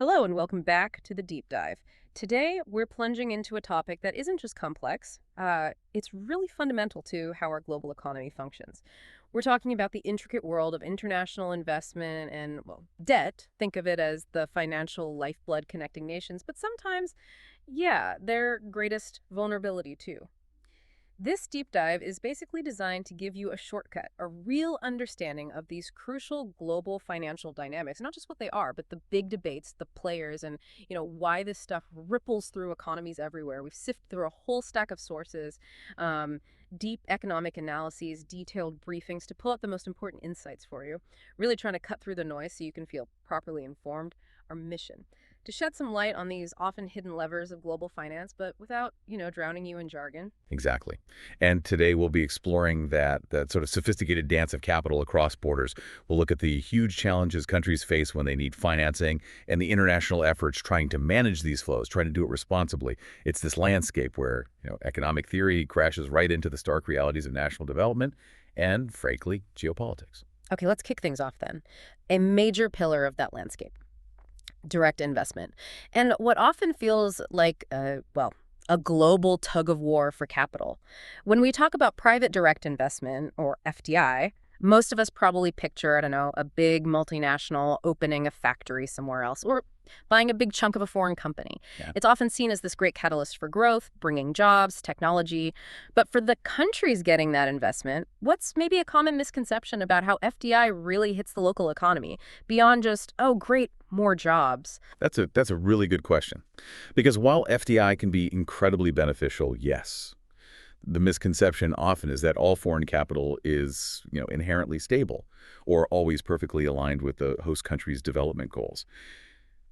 Hello and welcome back to the deep dive. Today, we're plunging into a topic that isn't just complex, it's really fundamental to how our global economy functions. We're talking about the intricate world of international investment and, well, debt. Think of it as the financial lifeblood connecting nations, but sometimes, yeah, their greatest vulnerability too. This deep dive is basically designed to give you a shortcut, a real understanding of these crucial global financial dynamics, not just what they are, but the big debates, the players, and why this stuff ripples through economies everywhere. We've sifted through a whole stack of sources, um, deep economic analyses, detailed briefings to pull out the most important insights for you. Really trying to cut through the noise so you can feel properly informed. Our mission to shed some light on these often hidden levers of global finance, but without, drowning you in jargon. Exactly. And today we'll be exploring that sort of sophisticated dance of capital across borders. We'll look at the huge challenges countries face when they need financing and the international efforts trying to manage these flows, trying to do it responsibly. It's this landscape where, economic theory crashes right into the stark realities of national development and, frankly, geopolitics. Okay, let's kick things off then. A major pillar of that landscape, direct investment. And what often feels like, a global tug of war for capital. When we talk about private direct investment, or FDI, most of us probably picture, I don't know, a big multinational opening a factory somewhere else or buying a big chunk of a foreign company. Yeah. It's often seen as this great catalyst for growth, bringing jobs, technology. But for the countries getting that investment, what's maybe a common misconception about how FDI really hits the local economy beyond just, oh, great, more jobs? That's a really good question. Because while FDI can be incredibly beneficial, yes, the misconception often is that all foreign capital is, inherently stable or always perfectly aligned with the host country's development goals.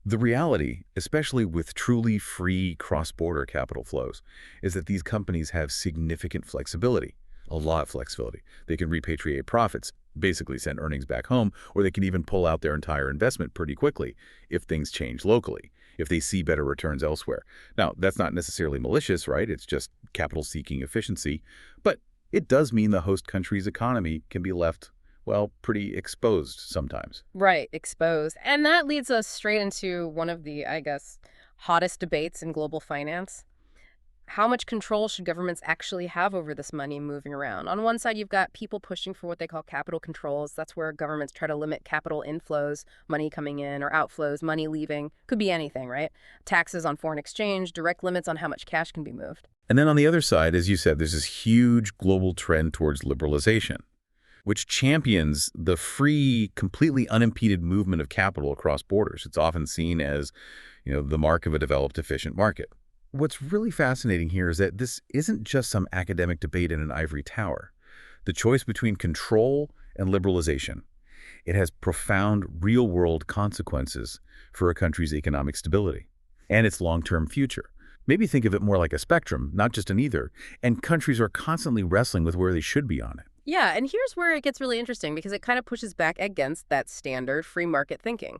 The reality, especially with truly free cross-border capital flows, is that these companies have significant flexibility, a lot of flexibility. They can repatriate profits, basically send earnings back home, or they can even pull out their entire investment pretty quickly if things change locally, if they see better returns elsewhere. Now, that's not necessarily malicious, right? It's just capital-seeking efficiency. But it does mean the host country's economy can be left, well, pretty exposed sometimes. Right, exposed. And that leads us straight into one of the, I guess, hottest debates in global finance. How much control should governments actually have over this money moving around? On one side, you've got people pushing for what they call capital controls. That's where governments try to limit capital inflows, money coming in, or outflows, money leaving. Could be anything, right? Taxes on foreign exchange, direct limits on how much cash can be moved. And then on the other side, as you said, there's this huge global trend towards liberalization, which champions the free, completely unimpeded movement of capital across borders. It's often seen as, the mark of a developed, efficient market. What's really fascinating here is that this isn't just some academic debate in an ivory tower. The choice between control and liberalization, it has profound real-world consequences for a country's economic stability and its long-term future. Maybe think of it more like a spectrum, not just an either, and countries are constantly wrestling with where they should be on it. Yeah, and here's where it gets really interesting because it kind of pushes back against that standard free market thinking.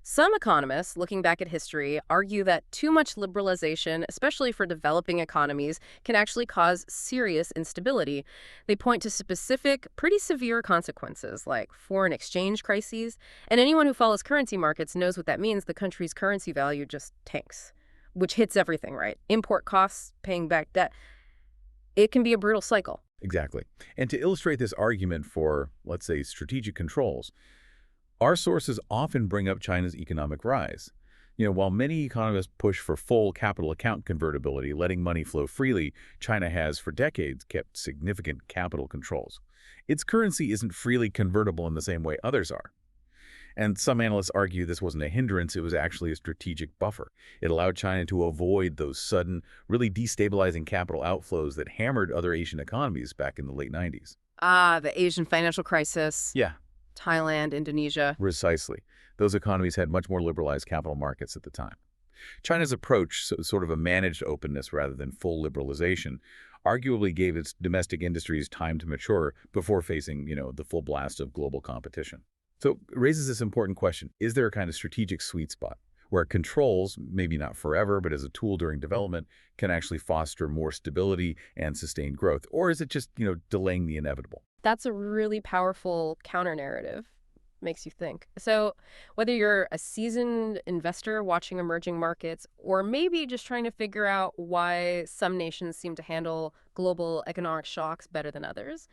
Some economists, looking back at history, argue that too much liberalization, especially for developing economies, can actually cause serious instability. They point to specific, pretty severe consequences like foreign exchange crises, and anyone who follows currency markets knows what that means. The country's currency value just tanks, which hits everything, right? Import costs, paying back debt. It can be a brutal cycle. Exactly. And to illustrate this argument for, let's say, strategic controls, our sources often bring up China's economic rise. While many economists push for full capital account convertibility, letting money flow freely, China has, for decades, kept significant capital controls. Its currency isn't freely convertible in the same way others are. And some analysts argue this wasn't a hindrance, it was actually a strategic buffer. It allowed China to avoid those sudden, really destabilizing capital outflows that hammered other Asian economies back in the late 90s. Ah, the Asian financial crisis, Yeah, Thailand, Indonesia. precisely. Those economies had much more liberalized capital markets at the time. China's approach, sort of a managed openness rather than full liberalization, arguably gave its domestic industries time to mature before facing, the full blast of global competition. So it raises this important question. Is there a kind of strategic sweet spot where controls, maybe not forever, but as a tool during development, can actually foster more stability and sustained growth? Or is it just, delaying the inevitable? That's a really powerful counter narrative. Makes you think. So, whether you're a seasoned investor watching emerging markets, or maybe just trying to figure out why some nations seem to handle global economic shocks better than others,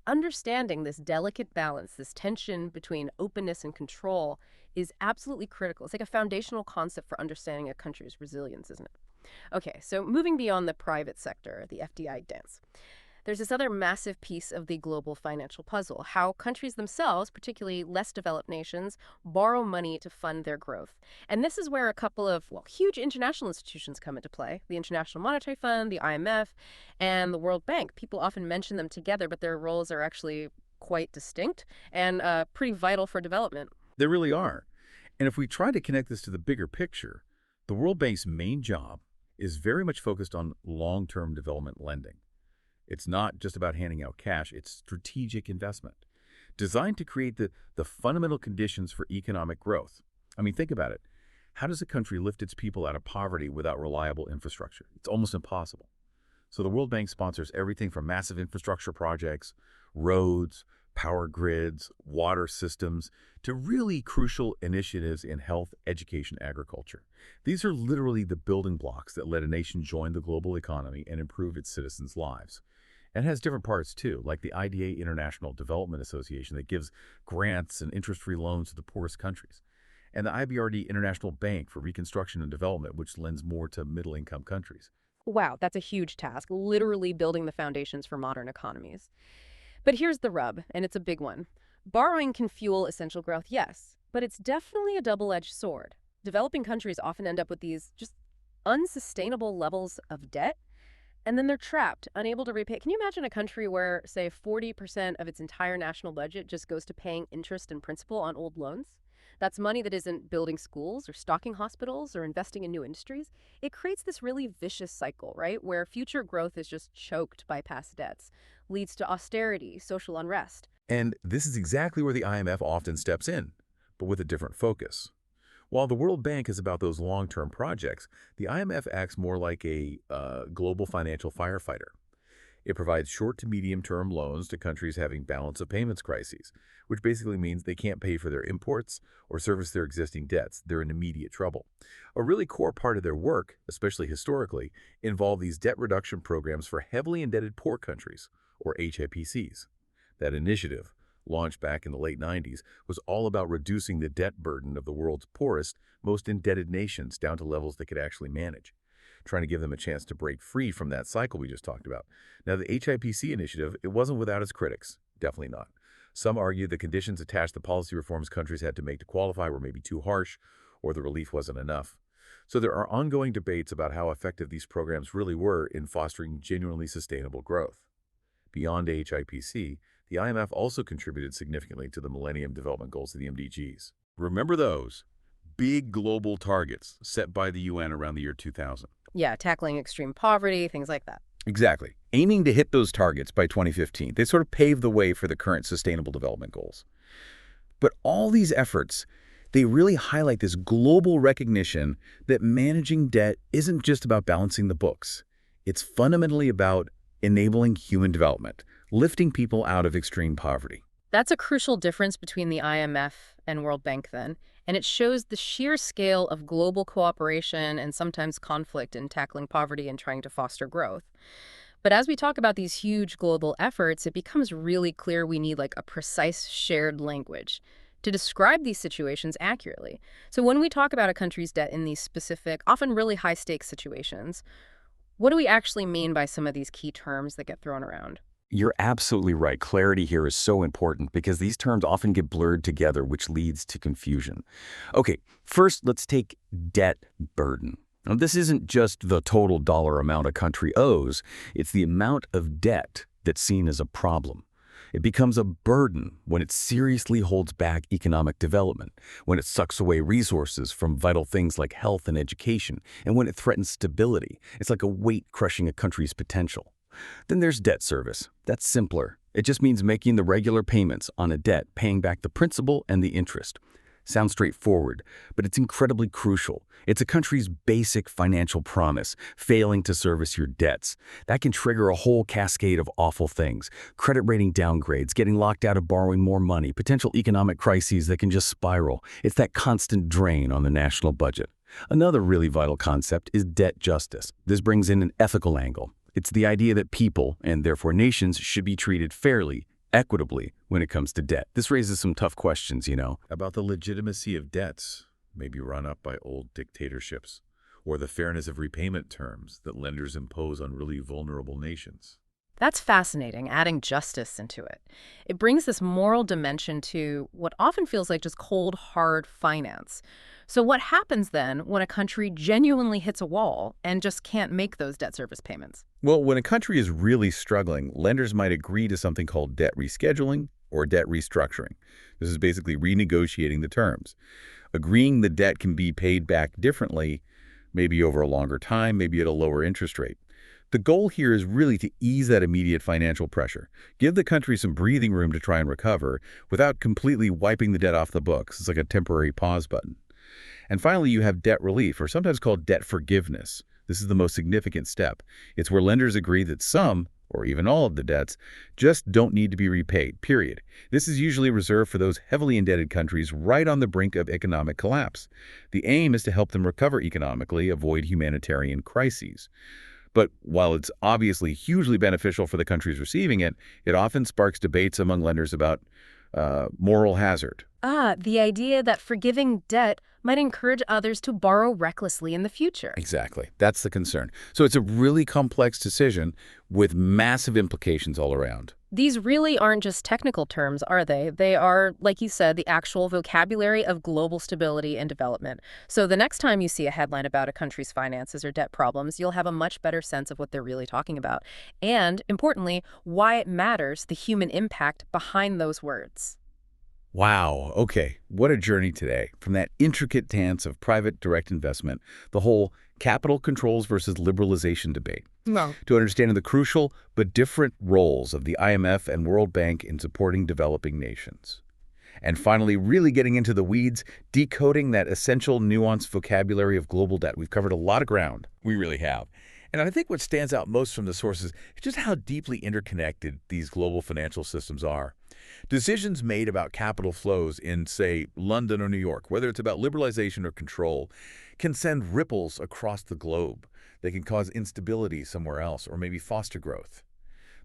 understanding this delicate balance, this tension between openness and control, is absolutely critical. It's like a foundational concept for understanding a country's resilience, isn't it? Okay, so moving beyond the private sector, the FDI dance. There's this other massive piece of the global financial puzzle, how countries themselves, particularly less developed nations, borrow money to fund their growth. And this is where a couple of, well, huge international institutions come into play. The International Monetary Fund, the IMF, and the World Bank. People often mention them together, but their roles are actually quite distinct and pretty vital for development. They really are. And if we try to connect this to the bigger picture, the World Bank's main job is very much focused on long-term development lending. It's not just about handing out cash, it's strategic investment, designed to create the fundamental conditions for economic growth. I mean, think about it. How does a country lift its people out of poverty without reliable infrastructure? It's almost impossible. So the World Bank sponsors everything from massive infrastructure projects, roads, power grids, water systems, to really crucial initiatives in health, education, agriculture. These are literally the building blocks that let a nation join the global economy and improve its citizens' lives. And it has different parts too, like the IDA International Development Association that gives grants and interest-free loans to the poorest countries, and the IBRD International Bank for Reconstruction and Development, which lends more to middle-income countries. Wow, that's a huge task, literally building the foundations for modern economies. But here's the rub, and it's a big one. Borrowing can fuel essential growth, yes, but it's definitely a double-edged sword. Developing countries often end up with these just unsustainable levels of debt, and then they're trapped, unable to repay. Can you imagine a country where, say, 40% of its entire national budget just goes to paying interest and principal on old loans? That's money that isn't building schools or stocking hospitals or investing in new industries. It creates this really vicious cycle, right, where future growth is just choked by past debts, leads to austerity, social unrest. And this is exactly where the IMF often steps in, but with a different focus. While the World Bank is about those long-term projects, the IMF acts more like a global financial firefighter. It provides short to medium-term loans to countries having balance of payments crises, which basically means they can't pay for their imports or service their existing debts. They're in immediate trouble. A really core part of their work, especially historically, involved these debt reduction programs for heavily indebted poor countries, or HIPCs. That initiative, launched back in the late 90s, was all about reducing the debt burden of the world's poorest, most indebted nations down to levels they could actually manage, trying to give them a chance to break free from that cycle we just talked about. Now, the HIPC initiative, it wasn't without its critics. Definitely not. Some argue the conditions attached to policy reforms countries had to make to qualify were maybe too harsh, or the relief wasn't enough. So there are ongoing debates about how effective these programs really were in fostering genuinely sustainable growth. Beyond HIPC, the IMF also contributed significantly to the Millennium Development Goals of the MDGs. Remember those big global targets set by the UN around the year 2000. Yeah, tackling extreme poverty, things like that. Exactly. Aiming to hit those targets by 2015, they sort of paved the way for the current Sustainable Development Goals. But all these efforts, they really highlight this global recognition that managing debt isn't just about balancing the books. It's fundamentally about enabling human development, lifting people out of extreme poverty. That's a crucial difference between the IMF and World Bank then, and it shows the sheer scale of global cooperation and sometimes conflict in tackling poverty and trying to foster growth. But as we talk about these huge global efforts, it becomes really clear we need like a precise shared language to describe these situations accurately. So when we talk about a country's debt in these specific, often really high-stakes situations, what do we actually mean by some of these key terms that get thrown around? You're absolutely right. Clarity here is so important because these terms often get blurred together, which leads to confusion. Okay, first, let's take debt burden. Now, this isn't just the total dollar amount a country owes. It's the amount of debt that's seen as a problem. It becomes a burden when it seriously holds back economic development, when it sucks away resources from vital things like health and education, and when it threatens stability. It's like a weight crushing a country's potential. Then there's debt service. That's simpler. It just means making the regular payments on a debt, paying back the principal and the interest. Sounds straightforward, but it's incredibly crucial. It's a country's basic financial promise, failing to service your debts. That can trigger a whole cascade of awful things. Credit rating downgrades, getting locked out of borrowing more money, potential economic crises that can just spiral. It's that constant drain on the national budget. Another really vital concept is debt justice. This brings in an ethical angle. It's the idea that people, and therefore nations, should be treated fairly, equitably, when it comes to debt. This raises some tough questions, About the legitimacy of debts, maybe run up by old dictatorships, or the fairness of repayment terms that lenders impose on really vulnerable nations. That's fascinating, adding justice into it. It brings this moral dimension to what often feels like just cold, hard finance. So what happens then when a country genuinely hits a wall and just can't make those debt service payments? Well, when a country is really struggling, lenders might agree to something called debt rescheduling or debt restructuring. This is basically renegotiating the terms. Agreeing the debt can be paid back differently, maybe over a longer time, maybe at a lower interest rate. The goal here is really to ease that immediate financial pressure, give the country some breathing room to try and recover without completely wiping the debt off the books. It's like a temporary pause button. And finally, you have debt relief, or sometimes called debt forgiveness. This is the most significant step. It's where lenders agree that some, or even all of the debts, just don't need to be repaid, period. This is usually reserved for those heavily indebted countries right on the brink of economic collapse. The aim is to help them recover economically, avoid humanitarian crises. But while it's obviously hugely beneficial for the countries receiving it, it often sparks debates among lenders about moral hazard. The idea that forgiving debt might encourage others to borrow recklessly in the future. Exactly. That's the concern. So it's a really complex decision with massive implications all around. These really aren't just technical terms, are they? They are, like you said, the actual vocabulary of global stability and development. So the next time you see a headline about a country's finances or debt problems, you'll have a much better sense of what they're really talking about. And, importantly, why it matters, the human impact behind those words. Wow. Okay. What a journey today. From that intricate dance of private direct investment, the whole capital controls versus liberalization debate, No. to understanding the crucial but different roles of the IMF and World Bank in supporting developing nations. And finally, really getting into the weeds, decoding that essential nuanced vocabulary of global debt. We've covered a lot of ground. We really have. And I think what stands out most from the sources is just how deeply interconnected these global financial systems are. Decisions made about capital flows in, say, London or New York, whether it's about liberalization or control, can send ripples across the globe. They can cause instability somewhere else or maybe foster growth.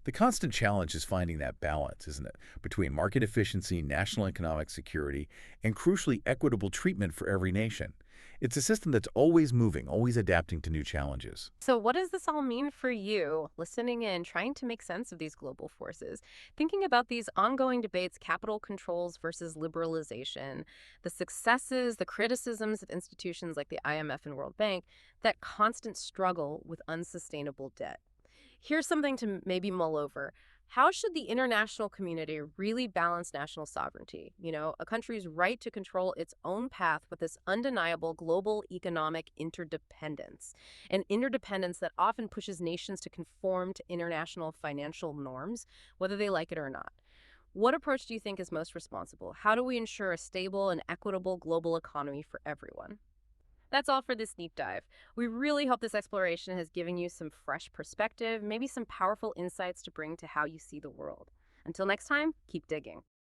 The constant challenge is finding that balance, isn't it, between market efficiency, national economic security, and crucially equitable treatment for every nation. It's a system that's always moving, always adapting to new challenges. So what does this all mean for you, listening in, trying to make sense of these global forces, thinking about these ongoing debates, capital controls versus liberalization, the successes, the criticisms of institutions like the IMF and World Bank, that constant struggle with unsustainable debt? Here's something to maybe mull over. How should the international community really balance national sovereignty? A country's right to control its own path with this undeniable global economic interdependence, an interdependence that often pushes nations to conform to international financial norms, whether they like it or not. What approach do you think is most responsible? How do we ensure a stable and equitable global economy for everyone? That's all for this deep dive. We really hope this exploration has given you some fresh perspective, maybe some powerful insights to bring to how you see the world. Until next time, keep digging.